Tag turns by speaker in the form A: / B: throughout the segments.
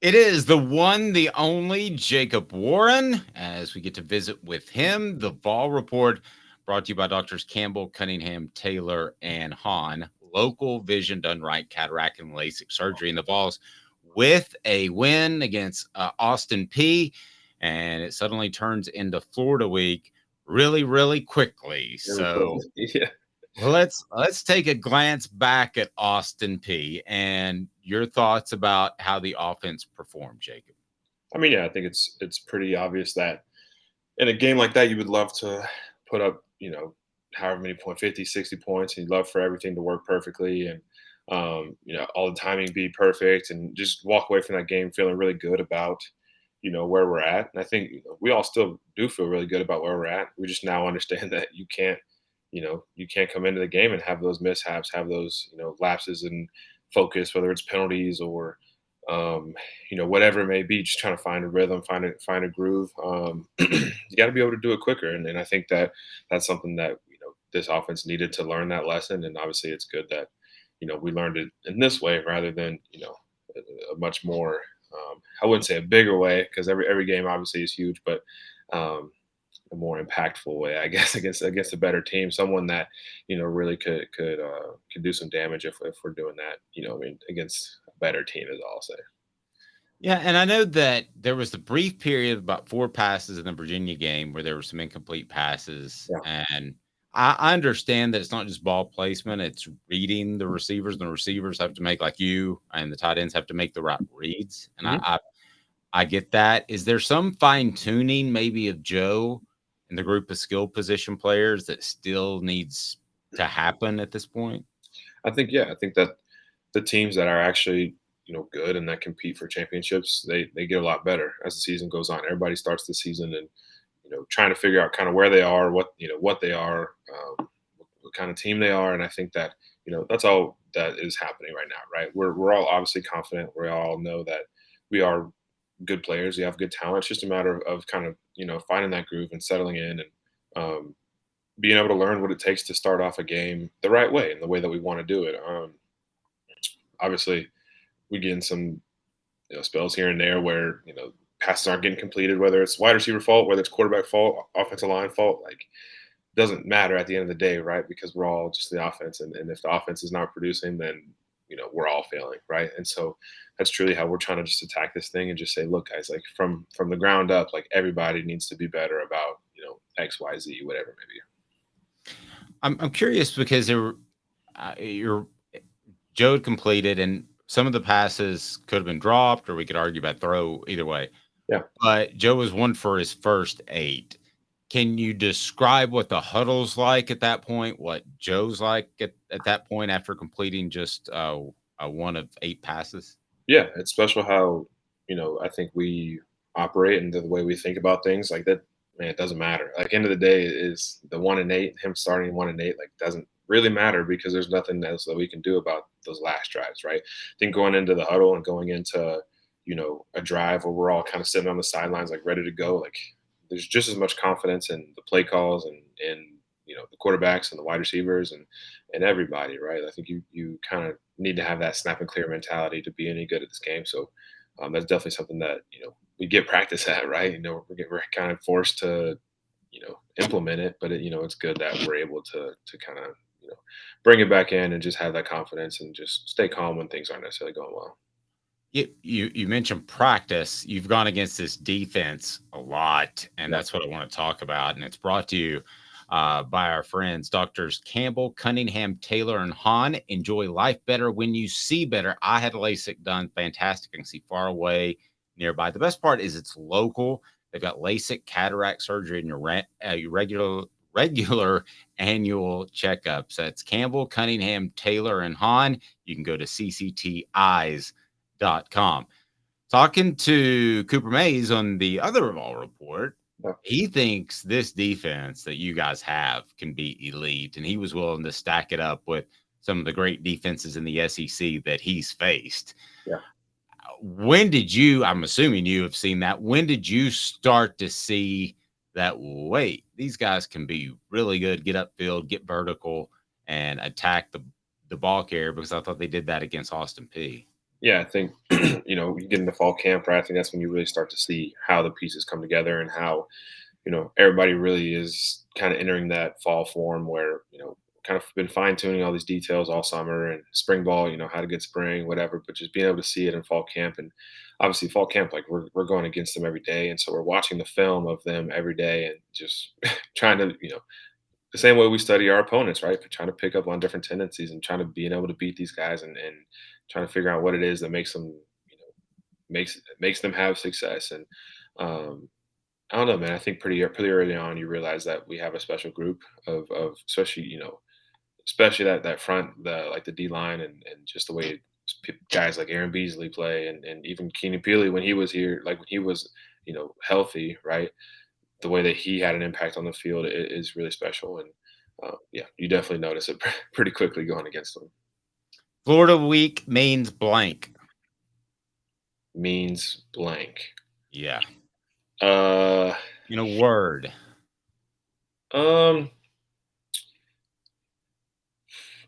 A: It is the one, the only Jacob Warren, as we get to visit with him. The Vol Report brought to you by Doctors Campbell, Cunningham, Taylor, and Haun. Local vision done right, cataract and Lasik surgery in the Vols with a win against Austin Peay. And it suddenly turns into Florida week really, really quickly.
B: Really
A: So
B: quickly. Yeah.
A: let's take a glance back at Austin Peay and your thoughts about how the offense performed, Jacob.
B: I mean, yeah, I think it's pretty obvious that in a game like that, you would love to put up, however many point 50, 60 points, and you'd love for everything to work perfectly and all the timing be perfect and just walk away from that game feeling really good about, where we're at. And I think we all still do feel really good about where we're at. We just now understand that you can't come into the game and have those mishaps, have those, lapses in focus, whether it's penalties or whatever it may be, just trying to find a rhythm, find a groove. You got to be able to do it quicker, and I think that that's something that this offense needed to learn that lesson. And obviously, it's good that we learned it in this way rather than a much more I wouldn't say a bigger way because every game obviously is huge, but a more impactful way, I guess, against a better team, someone that really could do some damage if we're doing that. I mean, against a better team is all I'll say.
A: Yeah, and I know that there was the brief period of about 4 passes in the Virginia game where there were some incomplete passes,
B: Yeah.
A: and I understand that it's not just ball placement, it's reading the receivers, and the receivers have to make like you and the tight ends have to make the right reads, and
B: Mhm.
A: I get that. Is there some fine-tuning maybe of Joe and the group of skill position players that still needs to happen at this point?
B: I think that the teams that are actually good and that compete for championships, they get a lot better as the season goes on. Everybody starts the season and trying to figure out kind of where they are, what they are, what kind of team they are, and I think that that's all that is happening right now, right? We're all obviously confident. We all know that we are good players. We have good talent. It's just a matter of kind of finding that groove and settling in and being able to learn what it takes to start off a game the right way and the way that we want to do it. Obviously, we get in some spells here and there where passes aren't getting completed, whether it's wide receiver fault, whether it's quarterback fault, offensive line fault. Like doesn't matter at the end of the day, right? Because we're all just the offense, and if the offense is not producing, then we're all failing, right? And so that's truly how we're trying to just attack this thing and just say, look, guys, like from the ground up, like everybody needs to be better about X, Y, Z, whatever it may be.
A: I'm curious because you're Joe had completed, and some of the passes could have been dropped, or we could argue about throw either way.
B: Yeah.
A: But Joe was one for his first 8. Can you describe what the huddle's like at that point? What Joe's like at that point after completing just a one of 8 passes?
B: Yeah, it's special how I think we operate and the way we think about things like that. Man, it doesn't matter. Like end of the day is the 1-8, him starting 1-8, like doesn't really matter because there's nothing else that we can do about those last drives, right? I think going into the huddle and going into a drive where we're all kind of sitting on the sidelines like ready to go, like there's just as much confidence in the play calls and the quarterbacks and the wide receivers and everybody, right? I think you kind of need to have that snap and clear mentality to be any good at this game. So that's definitely something that we get practice at, right? We're kind of forced to implement it, but it's good that we're able to kind of bring it back in and just have that confidence and just stay calm when things aren't necessarily going well.
A: You mentioned practice. You've gone against this defense a lot, and
B: Yeah.
A: that's what I want to talk about. And it's brought to you by our friends, Doctors Campbell, Cunningham, Taylor, and Haun. Enjoy life better when you see better. I had LASIK done. Fantastic. I can see far away, nearby. The best part is it's local. They've got LASIK cataract surgery in your regular annual checkups. That's Campbell, Cunningham, Taylor, and Haun. You can go to cctis.com. Talking to Cooper Mays on the other Vol Report,
B: Yeah.
A: he thinks this defense that you guys have can be elite, and he was willing to stack it up with some of the great defenses in the SEC that he's faced.
B: Yeah.
A: When did you, I'm assuming you have seen that, when did you start to see that, wait, these guys can be really good, get upfield, get vertical, and attack the ball carrier? Because I thought they did that against Austin Peay.
B: Yeah, I think you get into fall camp, right? I think that's when you really start to see how the pieces come together and how everybody really is kind of entering that fall form where kind of been fine tuning all these details all summer and spring ball, how to get spring, whatever. But just being able to see it in fall camp, and obviously fall camp, like we're going against them every day, and so we're watching the film of them every day and just trying to the same way we study our opponents, right? Trying to pick up on different tendencies and trying to being able to beat these guys and trying to figure out what it is that makes them, makes them have success. And um, I don't know, man. I think pretty early on, you realize that we have a special group of especially especially that front, the like the D line and just the way guys like Aaron Beasley play and even Keenan Peely when he was here, like when he was healthy, right? The way that he had an impact on the field is really special. And yeah, you definitely notice it pretty quickly going against them.
A: Florida week means blank.
B: Means blank.
A: Yeah.
B: Uh,
A: In a word.
B: um,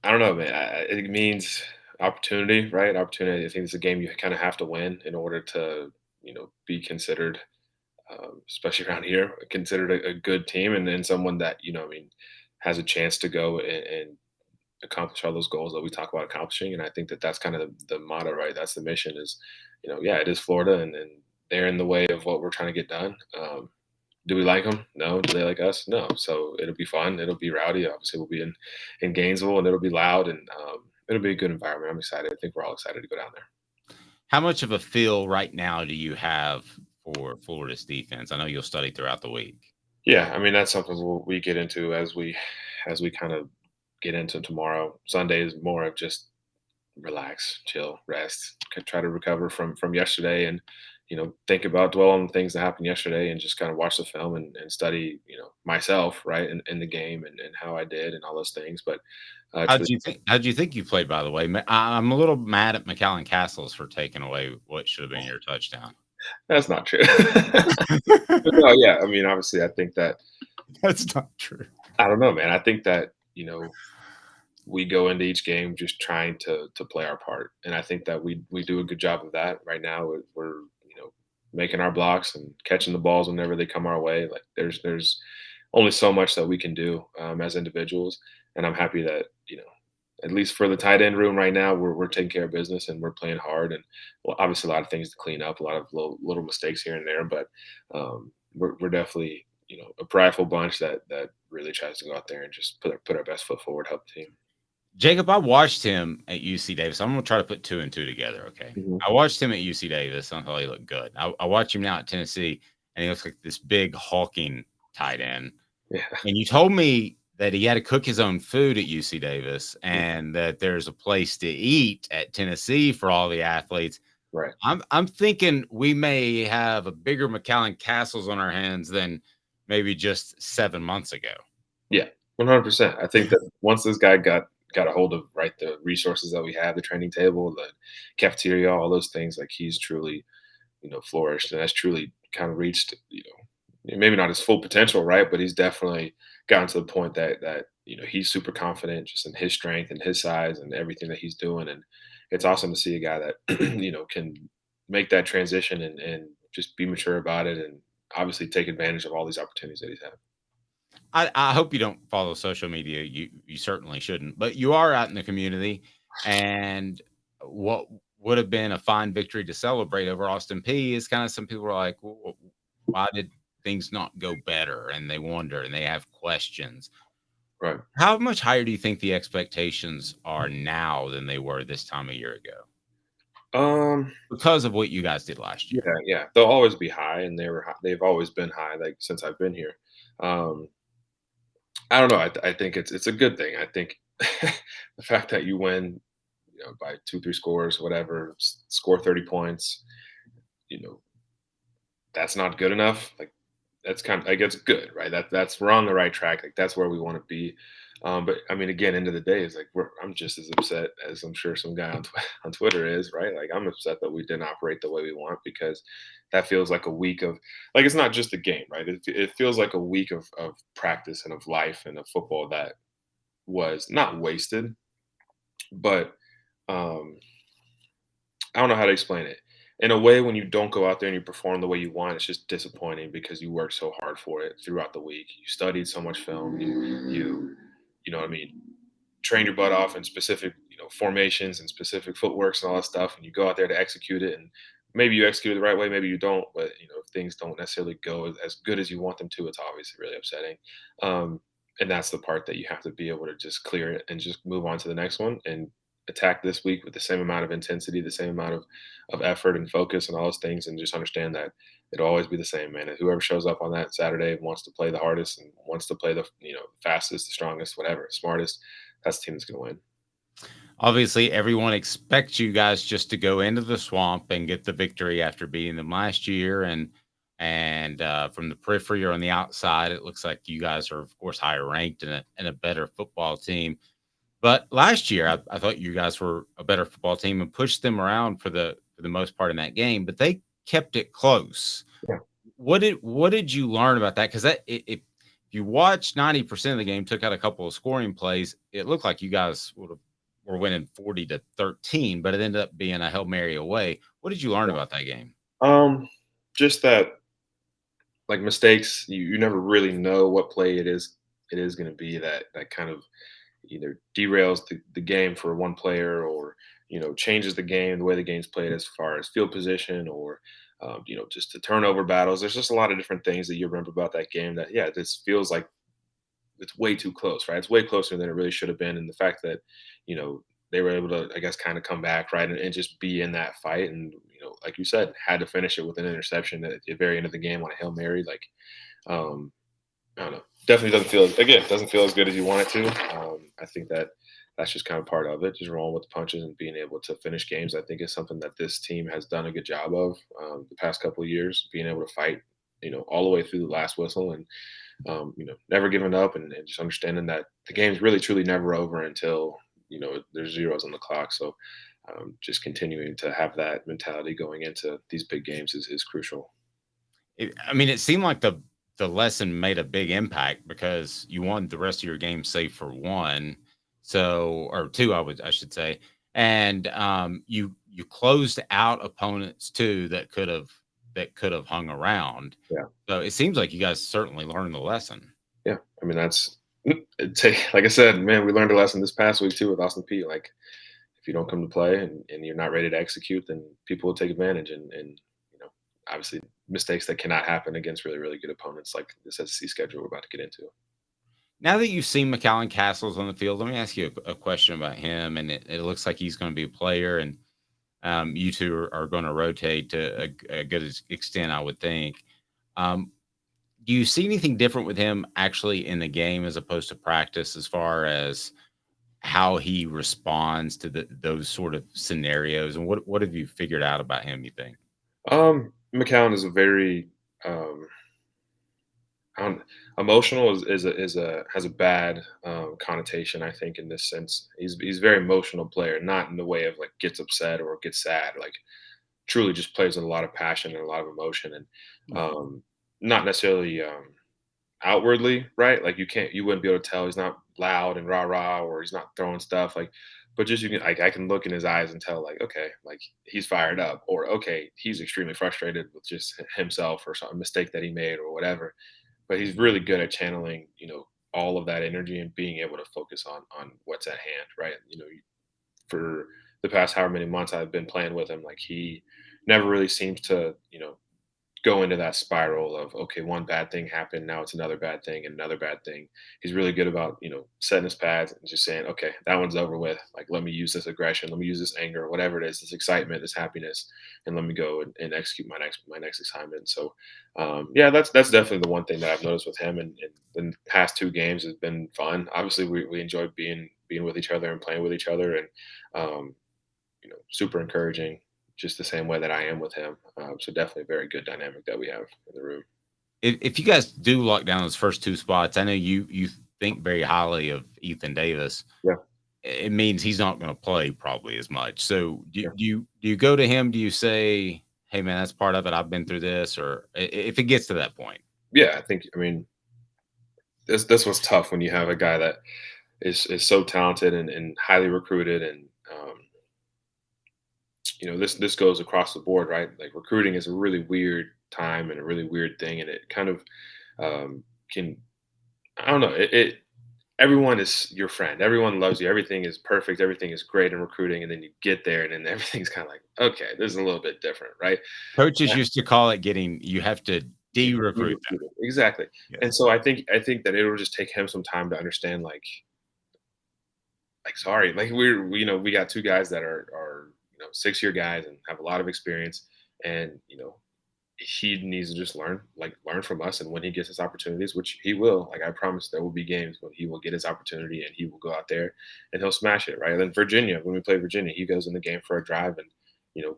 B: I don't know, man. It means opportunity, right? Opportunity. I think it's a game you kind of have to win in order to, be considered, especially around here, considered a good team and then someone that, I mean, has a chance to go and accomplish all those goals that we talk about accomplishing. And I think that that's kind of the motto, right? That's the mission is, yeah, it is Florida and they're in the way of what we're trying to get done. Do we like them? No. Do they like us? No. So it'll be fun. It'll be rowdy. Obviously, we'll be in Gainesville, and it'll be loud, and it'll be a good environment. I'm excited. I think we're all excited to go down there.
A: How much of a feel right now do you have for Florida's defense? I know you'll study throughout the week.
B: Yeah, I mean that's something we get into as we kind of get into tomorrow. Sunday is more of just relax, chill, rest, try to recover from yesterday, and think about dwell on the things that happened yesterday, and just kind of watch the film and study, myself, right, in the game and how I did and all those things. But truly,
A: How'd you think you played, by the way? I'm a little mad at McAllen Castles for taking away what should have been your touchdown.
B: that's not true. But no, yeah, I mean, obviously, I think that
A: That's not true.
B: I don't know, man. I think that we go into each game just trying to play our part, and I think that we do a good job of that right now. We're making our blocks and catching the balls whenever they come our way. Like there's only so much that we can do as individuals, and I'm happy that at least for the tight end room right now, we're taking care of business and we're playing hard. And well, obviously a lot of things to clean up, a lot of little mistakes here and there, but we're definitely a prideful bunch that really tries to go out there and just put our best foot forward, help the team.
A: Jacob, I watched him at UC Davis. I'm gonna try to put two and two together. Okay,
B: Mhm.
A: I watched him at UC Davis. I thought he looked good. I watched him now at Tennessee, and he looks like this big hulking tight end.
B: Yeah,
A: And you told me that he had to cook his own food at UC Davis, and that there's a place to eat at Tennessee for all the athletes.
B: right.
A: I'm thinking we may have a bigger McAllen Castles on our hands than maybe just 7 months ago.
B: Yeah, 100%. I think that once this guy got a hold of right the resources that we have, the training table, the cafeteria, all those things, like he's truly flourished, and that's truly kind of reached maybe not his full potential, right? But he's definitely gotten to the point that he's super confident just in his strength and his size and everything that he's doing, and it's awesome to see a guy that can make that transition and just be mature about it and obviously take advantage of all these opportunities that he's had.
A: I hope you don't follow social media. You certainly shouldn't, but you are out in the community, and what would have been a fine victory to celebrate over Austin Peay is kind of some people are like, why did things not go better? And they wonder and they have questions.
B: Right.
A: How much higher do you think the expectations are now than they were this time a year ago
B: Um,
A: because of what you guys did last
B: yeah,
A: year?
B: yeah. They'll always be high, and they've always been high, like since I've been here. Um, I don't know. I think it's a good thing. I think the fact that you win, by 2, 3 scores, whatever, score 30 points, you know, that's not good enough. Like that's kind of like it's good, right? That's we're on the right track. Like that's where we want to be. But I mean, again, end of the day is like I'm just as upset as I'm sure some guy on on Twitter is, right? Like I'm upset that we didn't operate the way we want because that feels like a week of like it's not just a game, right? It feels like a week of practice and of life and of football that was not wasted, but um, I don't know how to explain it. In a way, when you don't go out there and you perform the way you want, it's just disappointing because you worked so hard for it throughout the week. You studied so much film. You know what I mean, train your butt off in specific, formations and specific footworks and all that stuff, and you go out there to execute it, and maybe you execute it the right way, maybe you don't, but if things don't necessarily go as good as you want them to, it's obviously really upsetting. Um, and that's the part that you have to be able to just clear it and just move on to the next one and attack this week with the same amount of intensity, the same amount of effort and focus and all those things, and just understand that it'll always be the same, man. And whoever shows up on that Saturday and wants to play the hardest and wants to play the fastest, the strongest, whatever, smartest, that's the team that's going to win.
A: Obviously, everyone expects you guys just to go into the swamp and get the victory after beating them last year, and from the periphery or on the outside, it looks like you guys are, of course, higher ranked and a better football team. But last year, I thought you guys were a better football team and pushed them around for the most part in that game, but they kept it close.
B: Yeah.
A: What did you learn about that? Because if you watched 90% of the game, took out a couple of scoring plays, it looked like you guys were winning 40-13, but it ended up being a Hail Mary away. What did you learn
B: Yeah.
A: about that game?
B: Just that, like, mistakes, you never really know what play it is going to be that kind of either derails the game for one player, or changes the game, the way the game's played, as far as field position, or just the turnover battles. There's just a lot of different things that you remember about that game that, yeah, this feels like it's way too close, right? It's way closer than it really should have been. And the fact that, they were able to, I guess, kind of come back, right, and just be in that fight, and like you said, had to finish it with an interception at the very end of the game on a Hail Mary. Like, um, I don't know. Definitely doesn't feel as good as you want it to. I think that's just kind of part of it. Just rolling with the punches and being able to finish games, I think, is something that this team has done a good job of, the past couple of years. Being able to fight, all the way through the last whistle, and never giving up, and just understanding that the game's really truly never over until there's zeros on the clock. So, just continuing to have that mentality going into these big games is crucial.
A: It seemed like the lesson made a big impact because you won the rest of your game save for one, so or two, I should say, and you closed out opponents too that could have hung around.
B: Yeah.
A: So it seems like you guys certainly learned the lesson.
B: Yeah, I mean, that's like I said, man, we learned a lesson this past week too with Austin Peay. Like, if you don't come to play, and you're not ready to execute, then people will take advantage, and obviously, mistakes that cannot happen against really, really good opponents like this SEC schedule we're about to get into.
A: Now that you've seen McAllen Castles on the field, let me ask you a question about him. And it looks like he's going to be a player, and you two are going to rotate to a good extent, I would think. Um, do you see anything different with him actually in the game as opposed to practice, as far as how he responds to those sort of scenarios? And what have you figured out about him, you think?
B: McCown is a very um, emotional is a has a bad connotation, I think, in this sense. He's a very emotional player, not in the way of like gets upset or gets sad. Like, truly just plays with a lot of passion and a lot of emotion, and not necessarily outwardly, right? Like, you wouldn't be able to tell he's not loud and rah rah, or he's not throwing stuff like, but just, you can, like, I can look in his eyes and tell, like, okay, like, he's fired up, or okay, he's extremely frustrated with just himself or some mistake that he made or whatever. But he's really good at channeling, all of that energy and being able to focus on what's at hand, right? For the past however many months I've been playing with him, like, he never really seems to, go into that spiral of, okay, one bad thing happened, now it's another bad thing and another bad thing. He's really good about, setting his pads and just saying, okay, that one's over with. Like, let me use this aggression, let me use this anger, whatever it is, this excitement, this happiness, and let me go and execute my next assignment. So, yeah, that's definitely the one thing that I've noticed with him. And the past two games has been fun. Obviously, we enjoyed being with each other and playing with each other, and super encouraging, just the same way that I am with him. So definitely a very good dynamic that we have in the room.
A: If you guys do lock down those first two spots, I know you think very highly of Ethan Davis.
B: Yeah,
A: It means he's not going to play probably as much. So do,
B: yeah,
A: do you do you go to him? Do you say, "Hey, man, that's part of it. I've been through this," or if it gets to that point?
B: yeah. I think, I mean, this was tough when you have a guy that is so talented and highly recruited, and this goes across the board, right? Like recruiting is a really weird time and a really weird thing, and it kind of can, I don't know, it everyone is your friend, everyone loves you, everything is perfect, everything is great in recruiting, and then you get there, and then everything's kind of like, okay, this is a little bit different, right?
A: Coaches used to call it you have to
B: Yeah,
A: de-recruit them.
B: exactly. And
A: Yes.
B: so I think that it'll just take him some time to understand, like sorry, like we got two guys that are 6-year guys and have a lot of experience, and he needs to just learn from us, and when he gets his opportunities, which he will, like I promise, there will be games when he will get his opportunity and he will go out there and he'll smash it, right? And then Virginia, when we play Virginia, he goes in the game for a drive and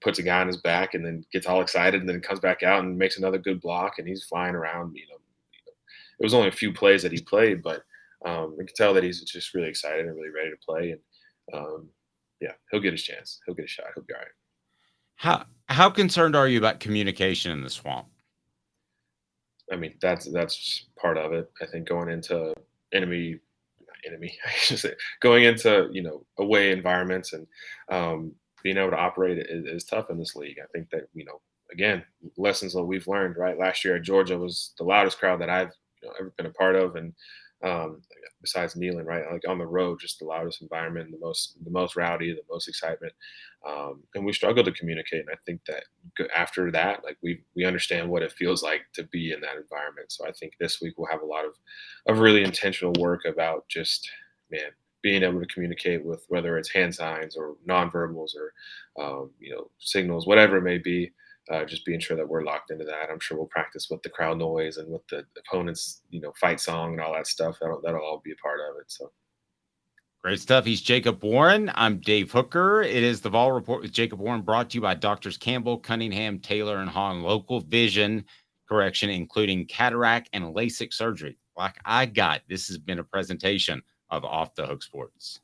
B: puts a guy on his back and then gets all excited and then comes back out and makes another good block and he's flying around. It was only a few plays that he played, but you can tell that he's just really excited and really ready to play. And yeah, he'll get his chance. He'll get a shot. He'll be all right.
A: How concerned are you about communication in the swamp?
B: I mean, that's part of it. I think going into enemy, not enemy, I should say, going into away environments and being able to operate is tough in this league. I think that again, lessons that we've learned. Right, last year at Georgia was the loudest crowd that I've ever been a part of, and besides Nealon, right, like on the road, just the loudest environment, the most rowdy, the most excitement, and we struggle to communicate. And I think that after that, like we understand what it feels like to be in that environment. So I think this week we'll have a lot of really intentional work about just, man, being able to communicate with, whether it's hand signs or nonverbals or signals, whatever it may be. Just being sure that we're locked into that. I'm sure we'll practice with the crowd noise and with the opponent's fight song and all that stuff. That'll all be a part of it. So
A: Great stuff. He's Jacob Warren. I'm Dave Hooker. It is the Vol Report with Jacob Warren, brought to you by Doctors Campbell, Cunningham, Taylor, and Haun. Local vision correction, including cataract and LASIK surgery. Like I got, this has been a presentation of Off the Hook Sports.